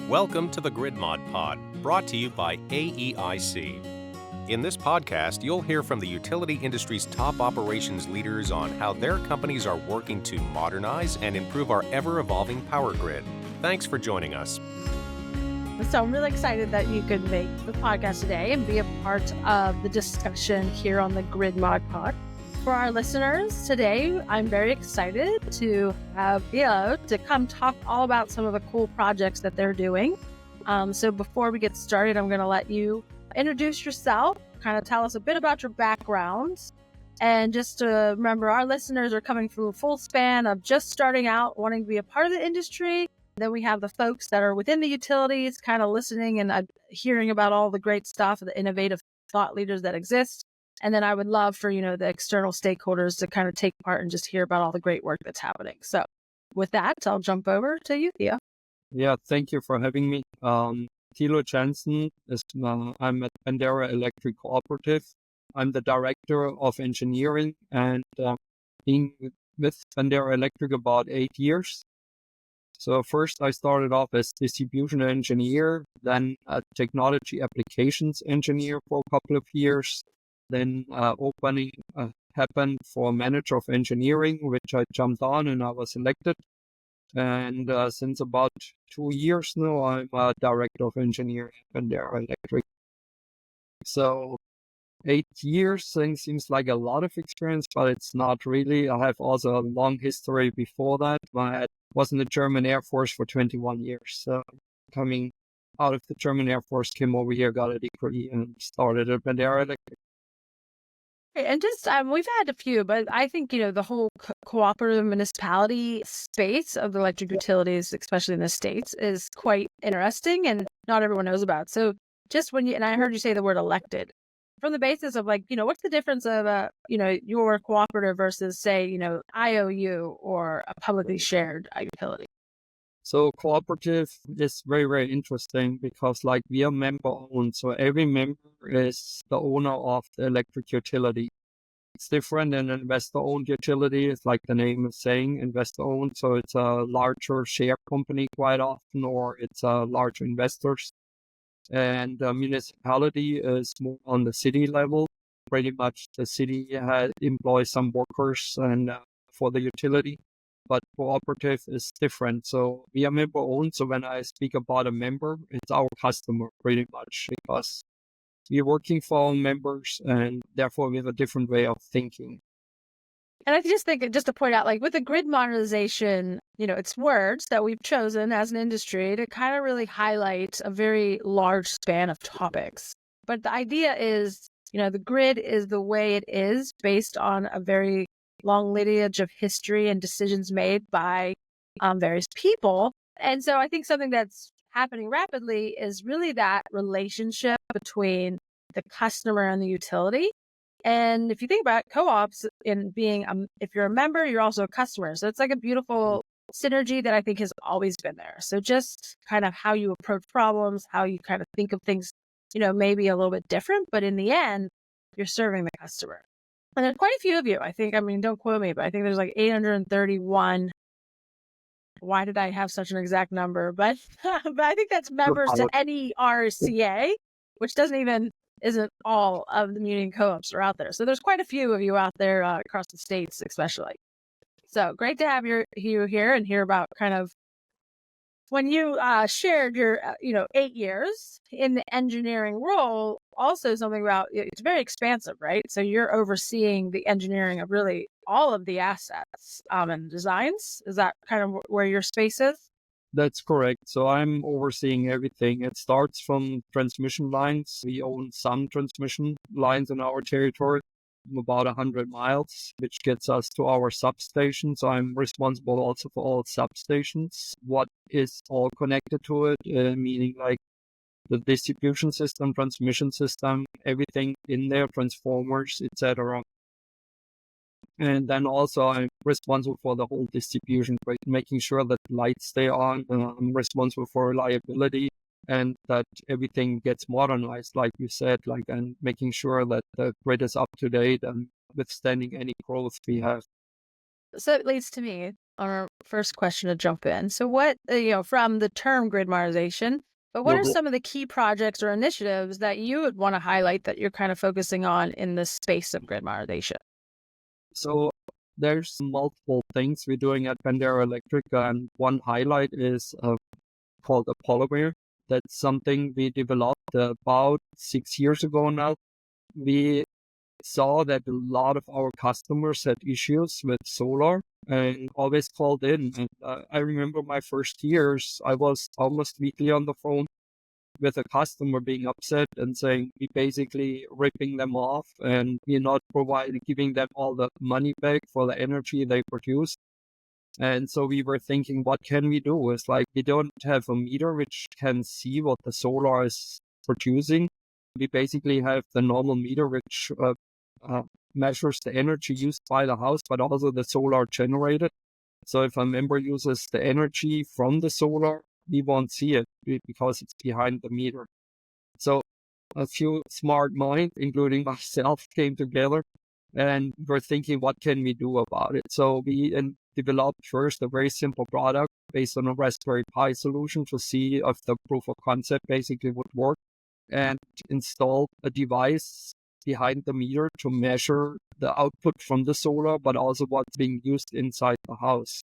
Welcome to the Grid Mod Pod, brought to you by AEIC. In this podcast, you'll hear from the utility industry's top operations leaders on how their companies are working to modernize and improve our ever-evolving power grid. Thanks for joining us. So I'm really excited that you could make the podcast today and be a part of the discussion here on the Grid Mod Pod. For our listeners today, I'm very excited to have Thilo to come talk all about some of the cool projects that they're doing. So before we get started, I'm going to let you introduce yourself, kind of tell us a bit about your background. And just to remember, our listeners are coming from a full span of just starting out, wanting to be a part of the industry. Then we have the folks that are within the utilities, kind of listening and hearing about all the great stuff, the innovative thought leaders that exist. And then I would love for, the external stakeholders to kind of take part and just hear about all the great work that's happening. So with that, I'll jump over to you, Thilo. Yeah, thank you for having me. Thilo Janssen I'm at Bandera Electric Cooperative. I'm the Director of Engineering and being with Bandera Electric about 8 years. So first I started off as distribution engineer, then a technology applications engineer for a couple of years. Then opening happened for manager of engineering, which I jumped on and I was elected. And since about 2 years now, I'm a director of engineering at Bandera Electric. So 8 years seems like a lot of experience, but it's not really. I have also a long history before that. I was in the German Air Force for 21 years. So coming out of the German Air Force, came over here, got a degree, and started at Bandera Electric. And just, we've had a few, but I think, the whole cooperative municipality space of the electric utilities, especially in the States, is quite interesting and not everyone knows about. So just and I heard you say the word elected, from the basis of what's the difference of, your cooperative versus say, IOU or a publicly shared utility? So cooperative is very, very interesting because we are member owned. So every member is the owner of the electric utility. It's different than an investor owned utility. It's like the name is saying, investor owned. So it's a larger share company quite often, or it's larger investors. And the municipality is more on the city level. Pretty much the city employs some workers and for the utility. But cooperative is different. So we are member owned. So when I speak about a member, it's our customer pretty much because we're working for our members and therefore we have a different way of thinking. And I just think, just to point out, with the grid modernization, it's words that we've chosen as an industry to kind of really highlight a very large span of topics. But the idea is, the grid is the way it is based on a very long lineage of history and decisions made by various people. And so I think something that's happening rapidly is really that relationship between the customer and the utility. And if you think about co-ops in being, if you're a member, you're also a customer. So it's like a beautiful synergy that I think has always been there. So just kind of how you approach problems, how you kind of think of things, maybe a little bit different, but in the end, you're serving the customer. And there's quite a few of you, I think. Don't quote me, but I think there's 831. Why did I have such an exact number? But I think that's members to NERCA, which isn't all of the muni co-ops are out there. So there's quite a few of you out there across the States, especially. So great to have you here and hear about kind of when you shared your, 8 years in the engineering role, also something about, it's very expansive, right? So you're overseeing the engineering of really all of the assets and designs. Is that kind of where your space is? That's correct. So I'm overseeing everything. It starts from transmission lines. We own some transmission lines in our territory, about 100 miles, which gets us to our substation. So I'm responsible also for all substations, what is all connected to it, meaning the distribution system, transmission system, everything in there, transformers, etc. And then also I'm responsible for the whole distribution, making sure that lights stay on. I'm responsible for reliability and that everything gets modernized, like you said, and making sure that the grid is up to date and withstanding any growth we have. So it leads to me. our first question to jump in. So what, from the term grid modernization, but what are some of the key projects or initiatives that you would want to highlight that you're kind of focusing on in the space of grid modernization? So there's multiple things we're doing at Bandera Electric, and one highlight is called Apolloware. That's something we developed about 6 years ago now. We saw that a lot of our customers had issues with solar and always called in. And I remember my first years, I was almost weekly on the phone with a customer being upset and saying we basically ripping them off and we're not giving them all the money back for the energy they produce. And so we were thinking, what can we do? It's like we don't have a meter which can see what the solar is producing. We basically have the normal meter which measures the energy used by the house, but also the solar generated. So if a member uses the energy from the solar, we won't see it because it's behind the meter. So a few smart minds, including myself, came together and we're thinking, what can we do about it? So we developed first a very simple product based on a Raspberry Pi solution to see if the proof of concept basically would work, and installed a device behind the meter to measure the output from the solar, but also what's being used inside the house.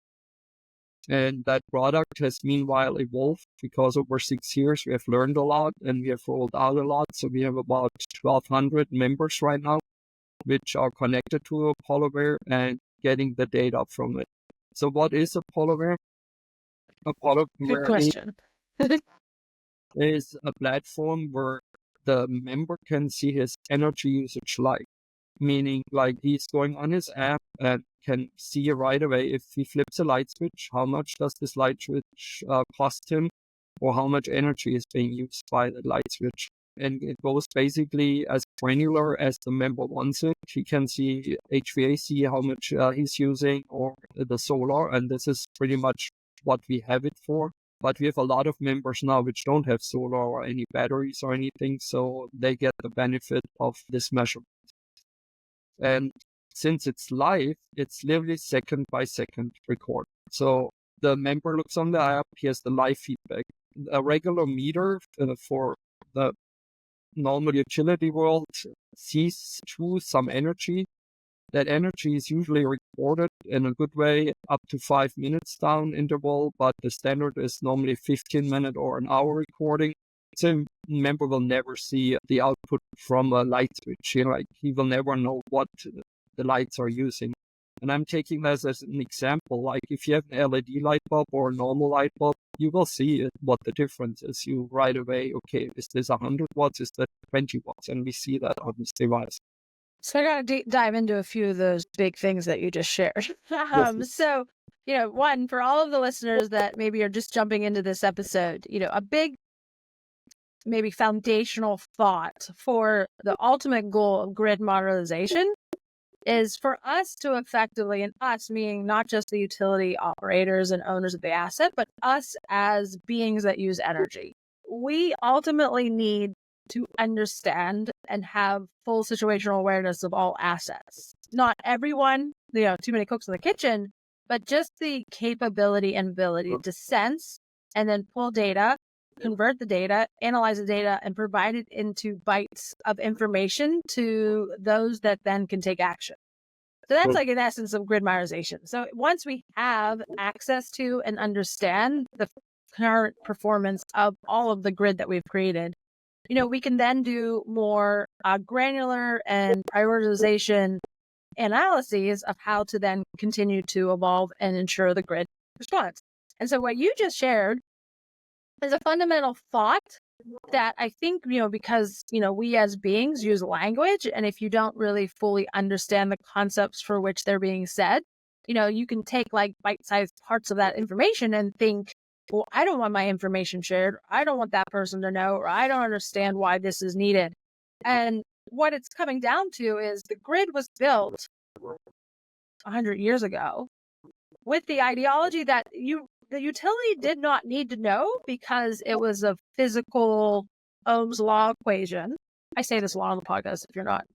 And that product has meanwhile evolved because over 6 years we have learned a lot and we have rolled out a lot. So we have about 1,200 members right now, which are connected to Apolloware and getting the data from it. So what is Apolloware? Good question. Is a platform where the member can see his energy usage meaning like he's going on his app and can see right away if he flips a light switch, how much does this light switch cost him, or how much energy is being used by the light switch. And it goes basically as granular as the member wants it. He can see HVAC, how much he's using, or the solar, and this is pretty much what we have it for. But we have a lot of members now which don't have solar or any batteries or anything, so they get the benefit of this measurement. And since it's live, it's literally second by second record. So the member looks on the app, he has the live feedback. A regular meter for the normal utility world sees through some energy. That energy is usually recorded in a good way up to 5 minutes down interval, but the standard is normally 15-minute or an hour recording. So a member will never see the output from a light switch. He will never know what the lights are using. And I'm taking this as an example. Like if you have an LED light bulb or a normal light bulb, you will see what the difference is. You right away, okay, is this 100 watts? Is that 20 watts? And we see that on this device. So I got to dive into a few of those big things that you just shared. So, one, for all of the listeners that maybe are just jumping into this episode, a big, maybe foundational thought for the ultimate goal of grid modernization is for us to effectively, and us meaning not just the utility operators and owners of the asset, but us as beings that use energy. We ultimately need to understand and have full situational awareness of all assets. Not everyone, too many cooks in the kitchen, but just the capability and ability to sense and then pull data, convert the data, analyze the data, and provide it into bytes of information to those that then can take action. So that's like an essence of grid modernization. So once we have access to and understand the current performance of all of the grid that we've created, we can then do more granular and prioritization analyses of how to then continue to evolve and ensure the grid response. And so what you just shared is a fundamental thought that I think, because, we as beings use language, and if you don't really fully understand the concepts for which they're being said, you can take like bite-sized parts of that information and think, well, I don't want my information shared. I don't want that person to know, or I don't understand why this is needed. And what it's coming down to is the grid was built 100 years ago with the ideology that the utility did not need to know because it was a physical Ohm's law equation. I say this a lot on the podcast if you're not.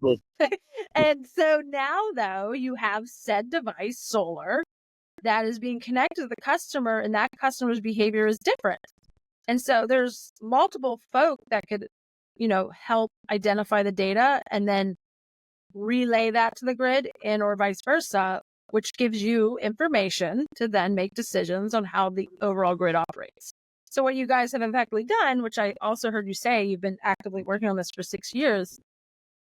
And so now, though, you have said device, solar, that is being connected to the customer, and that customer's behavior is different. And so there's multiple folk that could, help identify the data and then relay that to the grid and or vice versa, which gives you information to then make decisions on how the overall grid operates. So what you guys have effectively done, which I also heard you say you've been actively working on this for 6 years,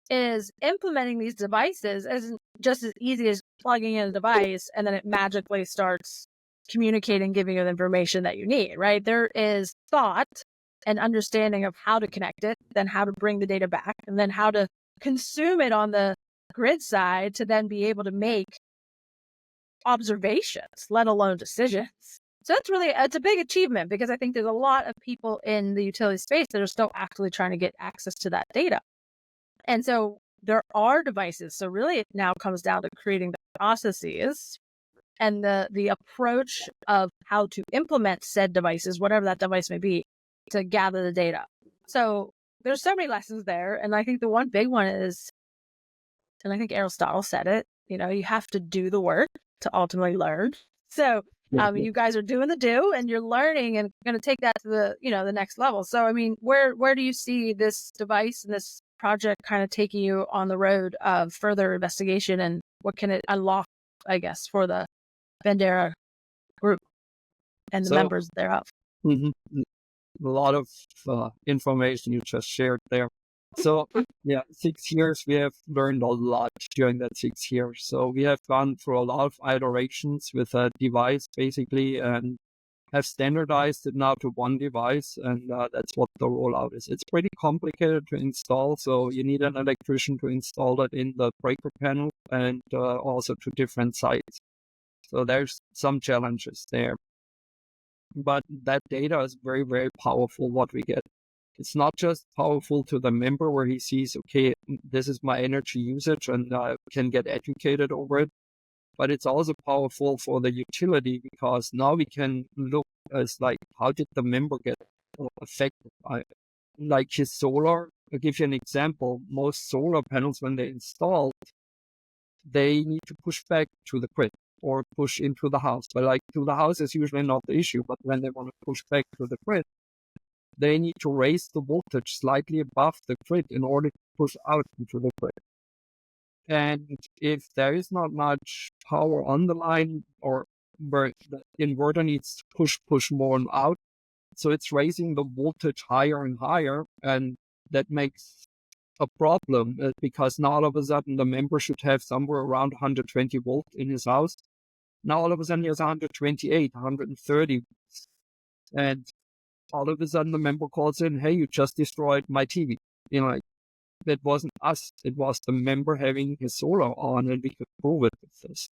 is implementing these devices as just as easy as plugging in a device and then it magically starts communicating, giving you the information that you need, right? There is thought and understanding of how to connect it, then how to bring the data back, and then how to consume it on the grid side to then be able to make observations, let alone decisions. So it's a big achievement because I think there's a lot of people in the utility space that are still actually trying to get access to that data. And so there are devices. So really it now comes down to creating the processes and the approach of how to implement said devices, whatever that device may be, to gather the data. So there's so many lessons there. And I think the one big one is, and I think Aristotle said it, you have to do the work to ultimately learn. So you guys are doing the do and you're learning and going to take that to the next level. So, I mean, where do you see this device and this project kind of taking you on the road of further investigation, and what can it unlock, I guess, for the Bandera group and the members thereof? A lot of information you just shared there. So 6 years, we have learned a lot during that 6 years. So we have gone through a lot of iterations with a device basically and have standardized it now to one device. And that's what the rollout is. It's pretty complicated to install. So you need an electrician to install it in the breaker panel and also to different sites. So there's some challenges there. But that data is very, very powerful, what we get. It's not just powerful to the member where he sees, okay, this is my energy usage and I can get educated over it. But it's also powerful for the utility because now we can look as like, how did the member get affected? Like his solar, I'll give you an example. Most solar panels, when they're installed, they need to push back to the grid or push into the house. But like to the house is usually not the issue. But when they want to push back to the grid, they need to raise the voltage slightly above the grid in order to push out into the grid. And if there is not much power on the line or where the inverter needs to push more out, so it's raising the voltage higher and higher, and that makes a problem because now all of a sudden the member should have somewhere around 120 volts in his house. Now all of a sudden he has 128, 130. And all of a sudden the member calls in, hey, you just destroyed my TV. Like, that wasn't us. It was the member having his solar on, and we could prove it with this.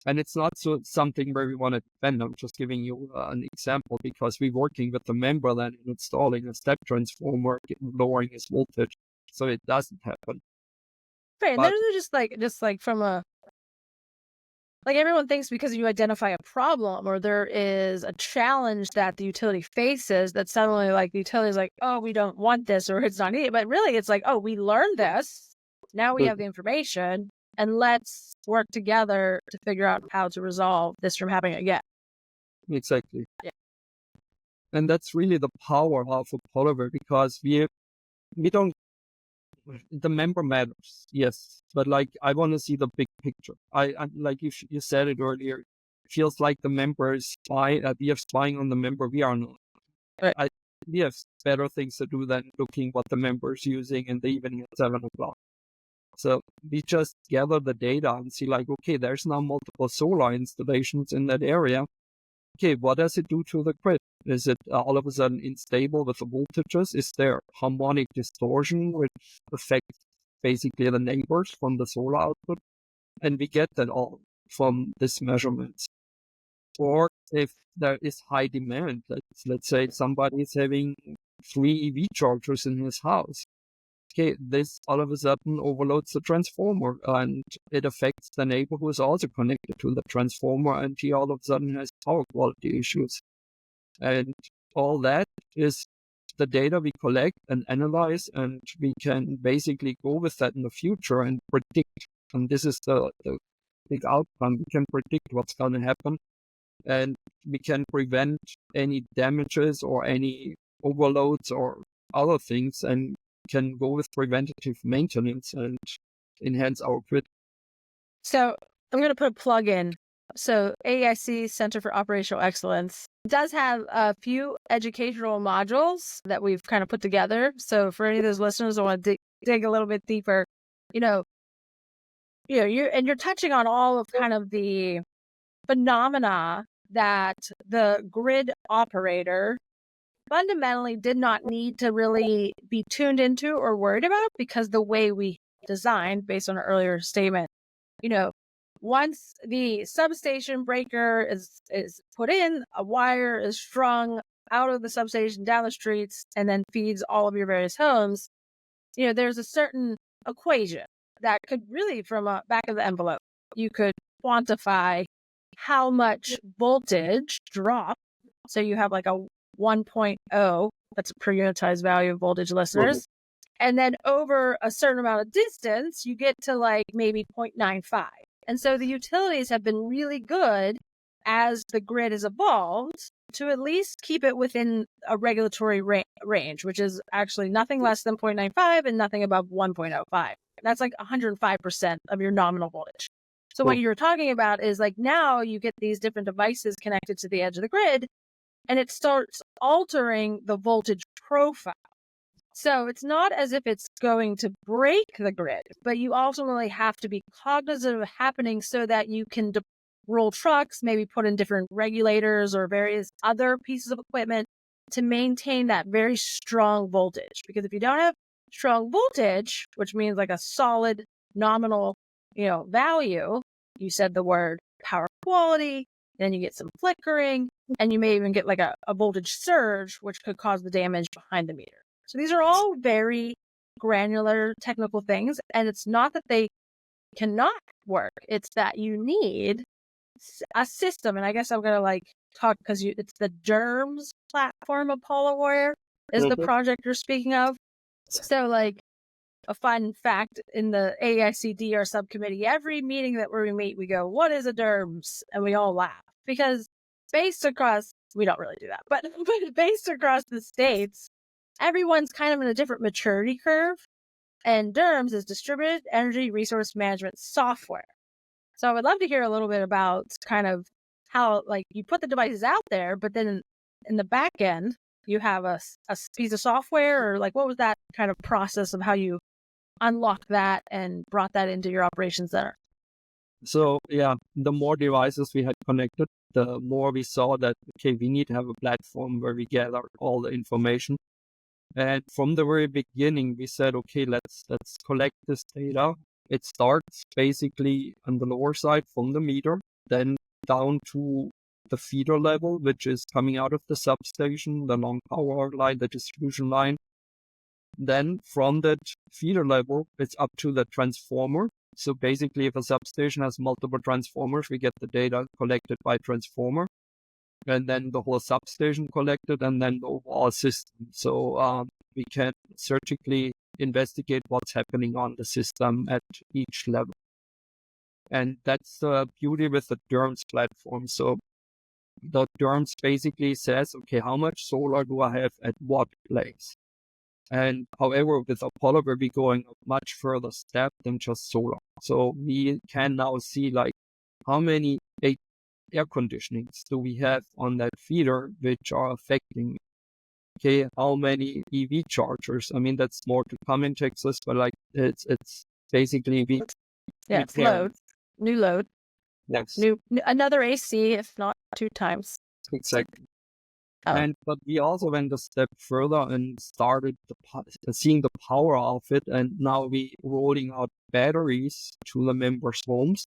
And it's not something where we want to defend. I'm just giving you an example because we're working with the member then installing a step transformer, lowering his voltage, so it doesn't happen. Right, and those are just like from a, like everyone thinks because you identify a problem or there is a challenge that the utility faces that suddenly like the utility is like, oh, we don't want this or it's not needed. But really it's like, oh, we learned this. Now we have the information and let's work together to figure out how to resolve this from happening again. Exactly. Yeah. And that's really the power of Apolloware because we don't, the member matters, yes, but like I want to see the big picture. I like you said it earlier. It feels like the member is spying. We are spying on the member. We are not. Right. We have better things to do than looking what the member is using in the evening at 7 o'clock. So we just gather the data and see like, okay, there's now multiple solar installations in that area. Okay, what does it do to the grid? Is it all of a sudden unstable with the voltages? Is there harmonic distortion which affects basically the neighbors from the solar output? And we get that all from these measurements. Or if there is high demand, let's say somebody is having 3 EV chargers in his house. Okay, this all of a sudden overloads the transformer and it affects the neighbor who is also connected to the transformer and he all of a sudden has power quality issues. And all that is the data we collect and analyze, and we can basically go with that in the future and predict. And this is the big outcome. We can predict what's going to happen, and we can prevent any damages or any overloads or other things, and can go with preventative maintenance and enhance our grid. So I'm going to put a plug in. So AEIC, Center for Operational Excellence, does have a few educational modules that we've kind of put together. So for any of those listeners who want to dig a little bit deeper, you're touching on all of kind of the phenomena that the grid operator fundamentally did not need to really be tuned into or worried about, because the way we designed, based on an earlier statement, once the substation breaker is put in, a wire is strung out of the substation down the streets and then feeds all of your various homes. There's a certain equation that could really, from a back of the envelope, you could quantify how much voltage drop. So you have like a 1.0, that's a per unitized value of voltage, listeners. And then over a certain amount of distance, you get to like maybe 0.95. And so the utilities have been really good, as the grid has evolved, to at least keep it within a regulatory range, which is actually nothing less than 0.95 and nothing above 1.05. That's like 105% of your nominal voltage. So what you're talking about is like, now you get these different devices connected to the edge of the grid, and it starts altering the voltage profile. So it's not as if it's going to break the grid, but you ultimately have to be cognizant of it happening so that you can roll trucks, maybe put in different regulators or various other pieces of equipment to maintain that very strong voltage. Because if you don't have strong voltage, which means like a solid nominal, value, you said the word power quality, then you get some flickering, and you may even get like a voltage surge, which could cause the damage behind the meter. So these are all very granular technical things, and it's not that they cannot work. It's that you need a system. And I guess I'm going to talk, because it's the DERMS platform. Apolloware is the project you're speaking of. So a fun fact, in the AEIC DR subcommittee, every meeting that we meet, we go, what is a DERMS? And we all laugh, because based across, we don't really do that, but based across the states, everyone's kind of in a different maturity curve. And DERMS is Distributed Energy Resource Management Software. So I would love to hear a little bit about kind of how you put the devices out there, but then in the back end, you have a piece of software, or what was that kind of process of how you unlocked that and brought that into your operations center? So yeah, the more devices we had connected, the more we saw that, okay, we need to have a platform where we gather all the information. And from the very beginning, we said, okay, let's collect this data. It starts basically on the lower side from the meter, then down to the feeder level, which is coming out of the substation, the long power line, the distribution line. Then from that feeder level, it's up to the transformer. So basically, if a substation has multiple transformers, we get the data collected by transformer, and then the whole substation collected, and then the overall system. So we can surgically investigate what's happening on the system at each level. And that's the beauty with the DERMS platform. So the DERMS basically says, okay, how much solar do I have at what place? And however, with Apolloware, we're going a much further step than just solar. So we can now see how many air conditionings do we have on that feeder which are affecting, okay, how many EV chargers? I mean, that's more to come in Texas, but it's basically it's load, new load, yes, another AC, if not 2 times. Exactly. But we also went a step further and started seeing the power of it, and now we rolling out batteries to the members' homes.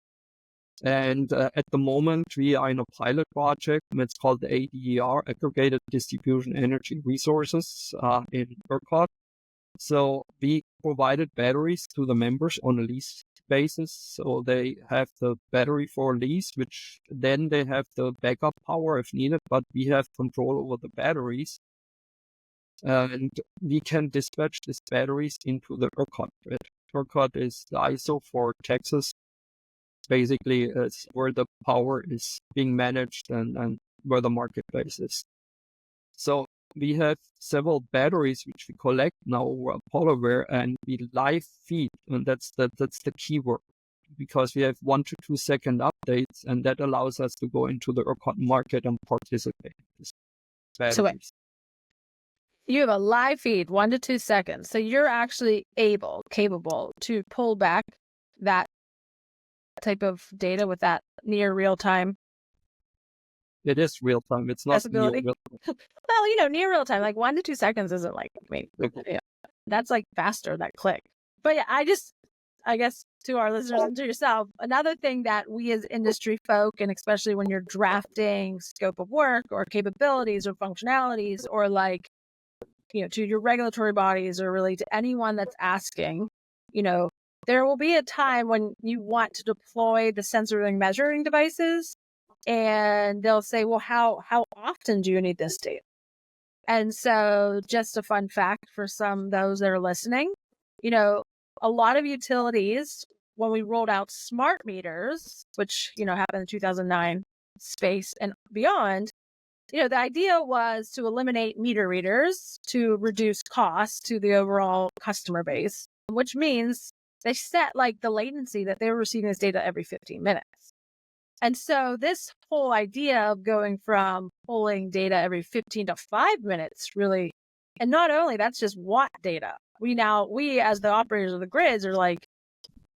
And at the moment, we are in a pilot project. It's called the ADER, Aggregated Distribution Energy Resources, in ERCOT. So we provided batteries to the members on a lease basis. So they have the battery for lease, which then they have the backup power if needed, but we have control over the batteries. And we can dispatch these batteries into the ERCOT grid. ERCOT is the ISO for Texas. basically is where the power is being managed and where the marketplace is. So we have several batteries which we collect now over Apolloware, and we live feed, and that's the keyword, because we have 1 to 2 second updates, and that allows us to go into the market and participate in this batteries. So wait, you have a live feed, 1 to 2 seconds. So you're actually capable to pull back that type of data with that near real time. It is real time. It's not near real time. Well, near real time, like 1 to 2 seconds isn't like, that's like faster, that click. But yeah, I guess to our listeners and to yourself, another thing that we as industry folk, and especially when you're drafting scope of work or capabilities or functionalities, or like, to your regulatory bodies, or really to anyone that's asking, there will be a time when you want to deploy the sensing measuring devices, and they'll say, well, how often do you need this data? And so just a fun fact for those that are listening, a lot of utilities, when we rolled out smart meters, which, happened in 2009 space and beyond, the idea was to eliminate meter readers to reduce costs to the overall customer base, which means they set like the latency that they were receiving this data every 15 minutes. And so this whole idea of going from pulling data every 15 to 5 minutes really, and not only that's just watt data. We as the operators of the grids are like,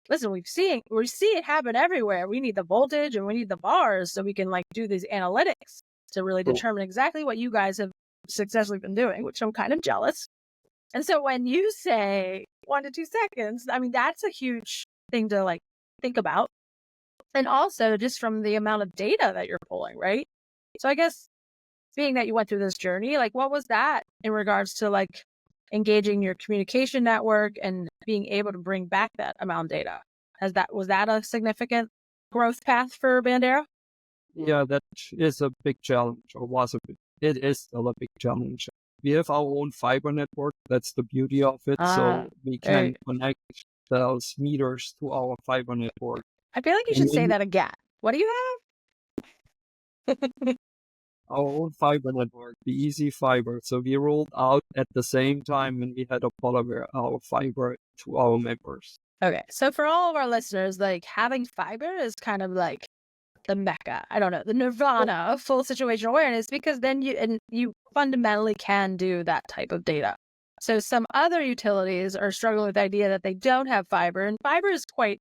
listen, we see it happen everywhere. We need the voltage and we need the bars so we can like do these analytics to really determine exactly what you guys have successfully been doing, which I'm kind of jealous. And so when you say 1 to 2 seconds, I mean, that's a huge thing to like think about. And also just from the amount of data that you're pulling, right? So I guess being that you went through this journey, like what was that in regards to like engaging your communication network and being able to bring back that amount of data? Was that a significant growth path for Bandera? Yeah, that is a big challenge, or it is still a big challenge. We have our own fiber network. That's the beauty of it. So we can connect those meters to our fiber network. I feel like you should say that again. What do you have? Our own fiber network, the Easy Fiber. So we rolled out at the same time when we had Apolloware, our fiber to our members. Okay, so for all of our listeners, like having fiber is kind of like the mecca, I don't know, the nirvana of full situational awareness, because then you fundamentally can do that type of data. So some other utilities are struggling with the idea that they don't have fiber, and fiber is quite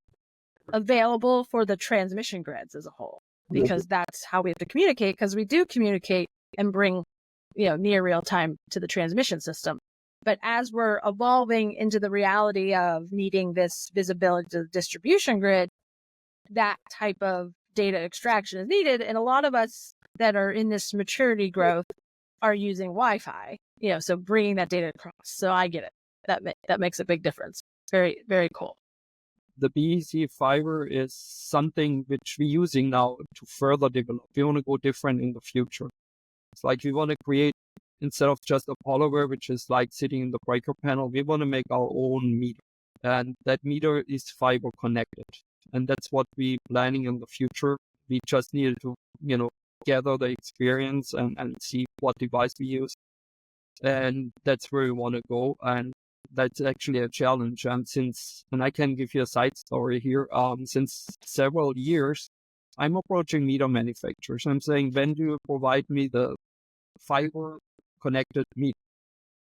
available for the transmission grids as a whole, because that's how we have to communicate, because we do communicate and bring, near real time to the transmission system. But as we're evolving into the reality of needing this visibility to the distribution grid, that type of data extraction is needed. And a lot of us that are in this maturity growth are using Wi-Fi, so bringing that data across. So I get it. That makes a big difference. Very, very cool. The BEC fiber is something which we're using now to further develop. We want to go different in the future. It's like we want to create, instead of just Apolloware, which is like sitting in the breaker panel, we want to make our own meter. And that meter is fiber connected. And that's what we're planning in the future. We just needed to, gather the experience and see what device we use. And that's where we want to go. And that's actually a challenge. And I can give you a side story here. Since several years, I'm approaching meter manufacturers. I'm saying, when do you provide me the fiber connected meter?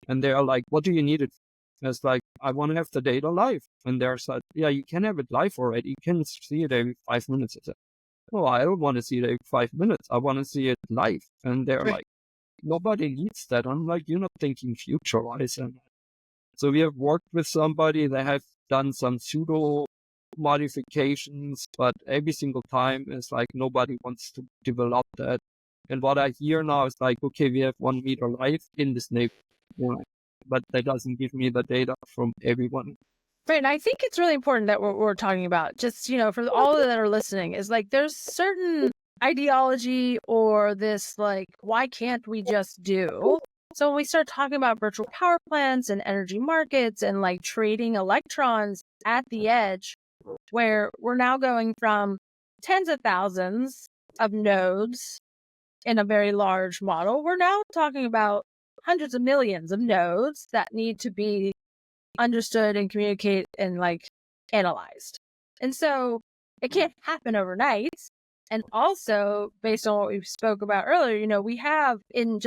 And they're like, what do you need it for? It's like, I want to have the data live. And they're like, yeah, you can have it live already. You can see it every 5 minutes. I said, oh, I don't want to see it every 5 minutes. I want to see it live. And they're like, nobody needs that. I'm like, you're not thinking future-wise. And so we have worked with somebody that have done some pseudo modifications, but every single time it's like nobody wants to develop that. And what I hear now is like, okay, we have 1 meter live in this neighborhood, but that doesn't give me the data from everyone. Right. And I think it's really important that we're talking about, just, for all that are listening, is like there's certain ideology or this like, why can't we just do? So when we start talking about virtual power plants and energy markets and like trading electrons at the edge, where we're now going from tens of thousands of nodes in a very large model. We're now talking about hundreds of millions of nodes that need to be understood and communicate and like analyzed. And so it can't happen overnight. And also, based on what we spoke about earlier, we have in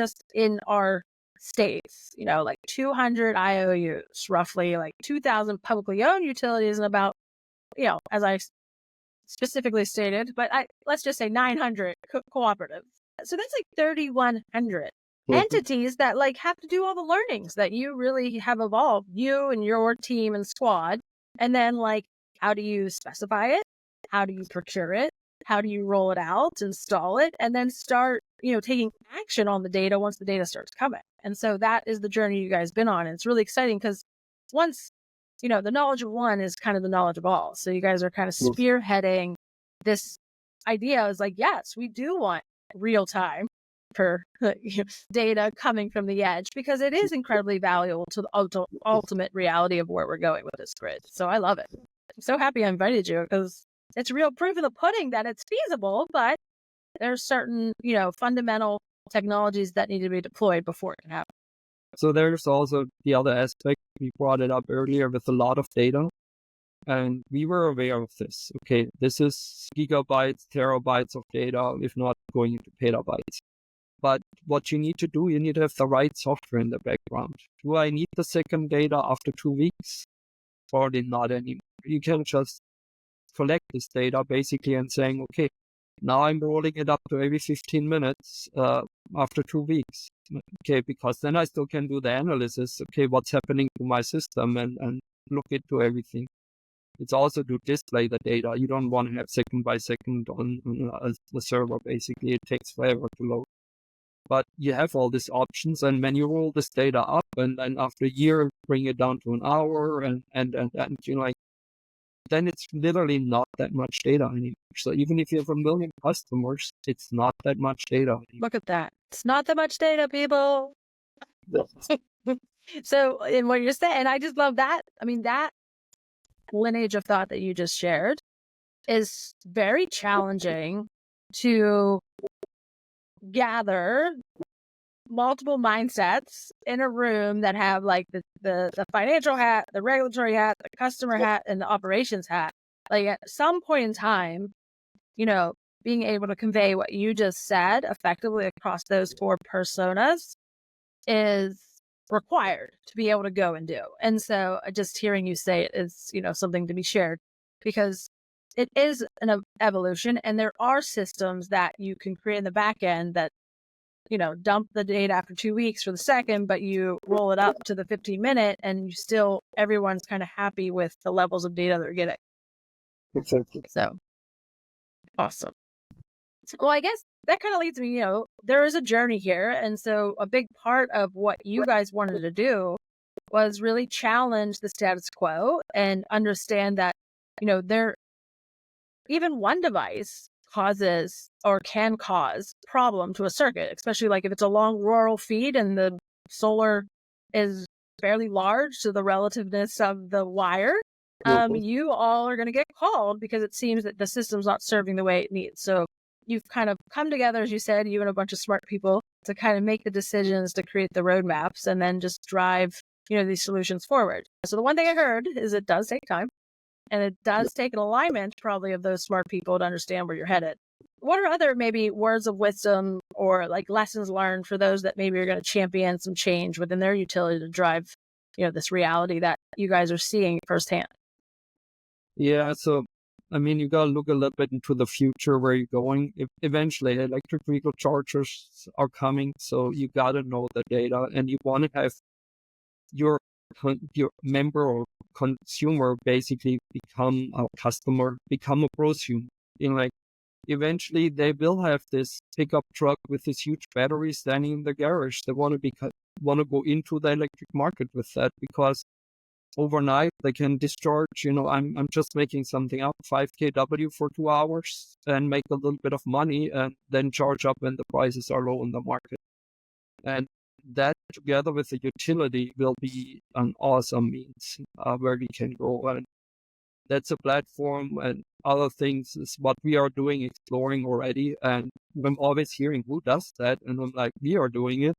our states, like 200 IOUs, roughly like 2,000 publicly owned utilities, and about, as I specifically stated, but let's just say 900 cooperatives. So that's like 3,100 entities that like have to do all the learnings that you really have evolved, you and your team and squad. And then like, how do you specify it? How do you procure it? How do you roll it out, install it, and then start, taking action on the data once the data starts coming? And so that is the journey you guys been on. And it's really exciting because once, the knowledge of one is kind of the knowledge of all. So you guys are kind of spearheading this idea is like, yes, we do want real time for data coming from the edge because it is incredibly valuable to the ultimate reality of where we're going with this grid. So I love it. I'm so happy I invited you because it's real proof of the pudding that it's feasible, but there's certain, fundamental technologies that need to be deployed before it can happen. So there's also the other aspect. We brought it up earlier with a lot of data. And we were aware of this. Okay, this is gigabytes, terabytes of data, if not going into petabytes. But what you need to do, you need to have the right software in the background. Do I need the second data after 2 weeks? Probably not anymore. You can just collect this data basically and saying, okay, now I'm rolling it up to every 15 minutes after 2 weeks. Okay, because then I still can do the analysis. Okay, what's happening to my system and look into everything. It's also to display the data. You don't want to have second by second on the server, basically. It takes forever to load. But you have all these options, and when you roll this data up, and then after a year, bring it down to an hour, and then it's literally not that much data anymore. So even if you have 1 million customers, it's not that much data anymore. Look at that. It's not that much data, people. So in what you're saying, I just love that. I mean, that lineage of thought that you just shared is very challenging to gather multiple mindsets in a room that have like the financial hat, the regulatory hat, the customer hat, and the operations hat. Like at some point in time, being able to convey what you just said effectively across those 4 personas is required to be able to go and do. And so just hearing you say it is, something to be shared because it is an evolution and there are systems that you can create in the back end that, dump the data after 2 weeks for the second, but you roll it up to the 15-minute and everyone's kind of happy with the levels of data they're getting. Exactly. So awesome. Well, I guess that kind of leads me, there is a journey here. And so a big part of what you guys wanted to do was really challenge the status quo and understand that, even one device causes or can cause problem to a circuit, especially like if it's a long rural feed and the solar is fairly large to the relativeness of the wire. You all are going to get called because it seems that the system's not serving the way it needs. So you've kind of come together, as you said, you and a bunch of smart people to kind of make the decisions to create the roadmaps and then just drive, these solutions forward. So the one thing I heard is it does take time and it does take an alignment probably of those smart people to understand where you're headed. What are other maybe words of wisdom or like lessons learned for those that maybe are going to champion some change within their utility to drive, this reality that you guys are seeing firsthand? Yeah, so you gotta look a little bit into the future where you're going. Eventually, electric vehicle chargers are coming, so you gotta know the data, and you want to have your member or consumer basically become a customer, become a prosumer. Eventually, they will have this pickup truck with this huge battery standing in the garage. They want to go into the electric market with that because overnight they can discharge, I'm just making something up, 5 kW for 2 hours and make a little bit of money and then charge up when the prices are low in the market. And that together with the utility will be an awesome means where we can go. And that's a platform, and other things is what we are doing, exploring already. And I'm always hearing who does that, and I'm like, we are doing it.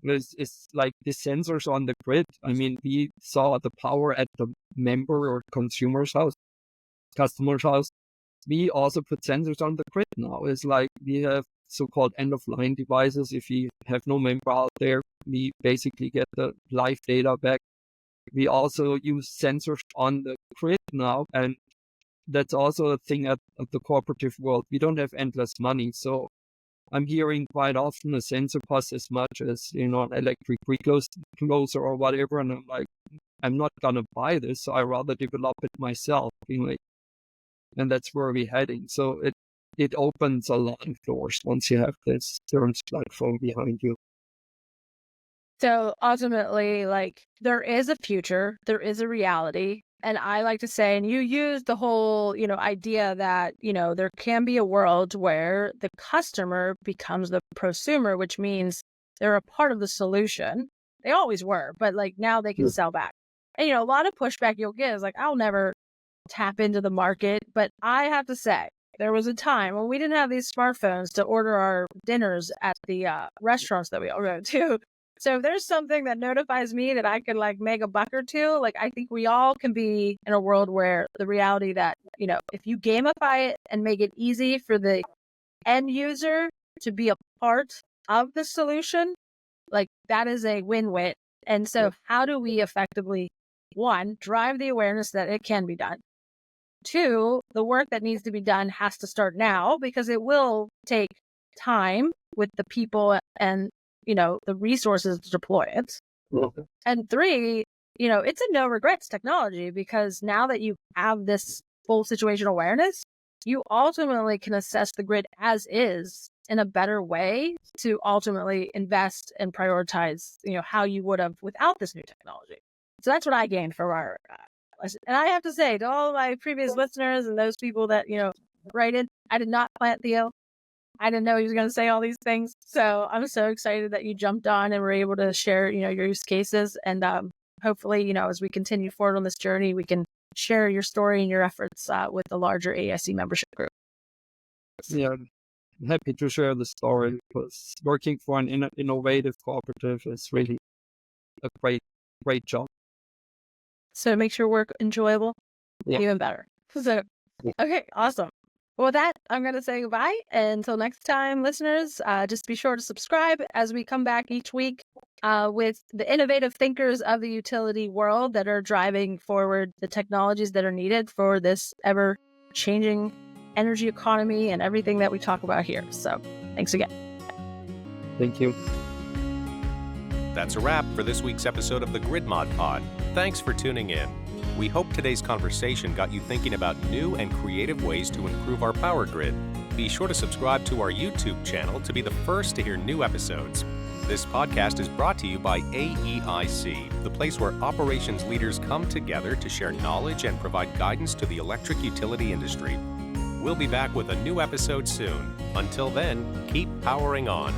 It's like the sensors on the grid. I mean, we saw the power at the member or customer's house. We also put sensors on the grid now. It's like we have so-called end-of-line devices. If we have no member out there, we basically get the live data back. We also use sensors on the grid now, and that's also a thing at the cooperative world. We don't have endless money, so I'm hearing quite often a sensor costs as much as, an electric recloser or whatever, and I'm like, I'm not gonna buy this, so I rather develop it myself. And that's where we're heading. So it opens a lot of doors once you have this DERMS platform behind you. So ultimately, like, there is a future, there is a reality. And I like to say, and you use the whole, idea that, there can be a world where the customer becomes the prosumer, which means they're a part of the solution. They always were, but like now they can sell back. And, a lot of pushback you'll get is like, I'll never tap into the market. But I have to say, there was a time when we didn't have these smartphones to order our dinners at the restaurants that we all go to. So if there's something that notifies me that I could like make a buck or two, like I think we all can be in a world where the reality that, if you gamify it and make it easy for the end user to be a part of the solution, like that is a win-win. And so how do we effectively, one, drive the awareness that it can be done? Two, the work that needs to be done has to start now because it will take time with the people and the resources to deploy it. And three, it's a no regrets technology because now that you have this full situation awareness, you ultimately can assess the grid as is in a better way to ultimately invest and prioritize, how you would have without this new technology. So that's what I gained from our lesson. And I have to say to all of my previous listeners and those people that, write in, I did not plant Theo. I didn't know he was going to say all these things. So I'm so excited that you jumped on and were able to share, your use cases. And hopefully, as we continue forward on this journey, we can share your story and your efforts with the larger AEIC membership group. Yeah, I'm happy to share the story because working for an innovative cooperative is really a great job. So it makes your work enjoyable, even better. So, okay, awesome. Well, with that, I'm going to say goodbye. And until next time, listeners, just be sure to subscribe as we come back each week with the innovative thinkers of the utility world that are driving forward the technologies that are needed for this ever-changing energy economy and everything that we talk about here. So thanks again. Thank you. That's a wrap for this week's episode of the Grid Mod Pod. Thanks for tuning in. We hope today's conversation got you thinking about new and creative ways to improve our power grid. Be sure to subscribe to our YouTube channel to be the first to hear new episodes. This podcast is brought to you by AEIC, the place where operations leaders come together to share knowledge and provide guidance to the electric utility industry. We'll be back with a new episode soon. Until then, keep powering on.